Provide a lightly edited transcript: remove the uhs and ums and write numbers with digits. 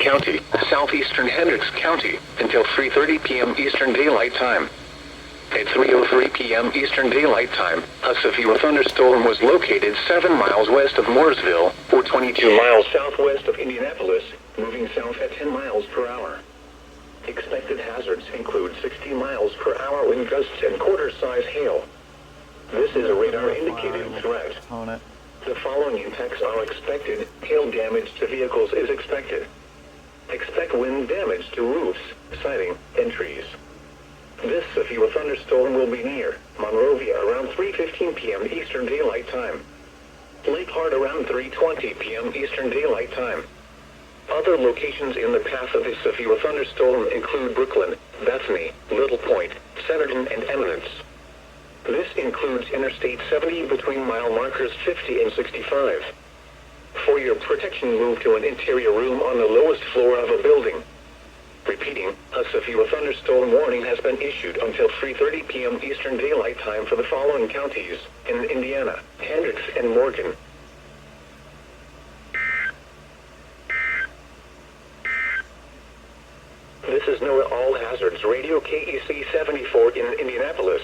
County, southeastern Hendricks County, until 3:30 p.m. Eastern Daylight Time. At 3:03 p.m. Eastern Daylight Time, a severe thunderstorm was located 7 miles west of Mooresville, or 22 miles southwest of Indianapolis, moving south at 10 miles per hour. Expected hazards include 60 miles per hour wind gusts and quarter-size hail. This is a radar-indicated threat. The following impacts are expected. Hail damage to vehicles is expected. Expect wind damage to roofs, siding, and trees. This severe thunderstorm will be near Monrovia around 3:15 p.m. Eastern Daylight Time. Lake Hart around 3:20 p.m. Eastern Daylight Time. Other locations in the path of this severe thunderstorm include Brooklyn, Bethany, Little Point, Centerton, and Eminence. This includes Interstate 70 between mile markers 50 and 65. For your protection, move to an interior room on the lowest floor of a building. Repeating, a severe thunderstorm warning has been issued until 3:30 p.m. Eastern Daylight Time for the following counties in Indiana: Hendricks and Morgan. This is NOAA All Hazards Radio KEC 74 in Indianapolis.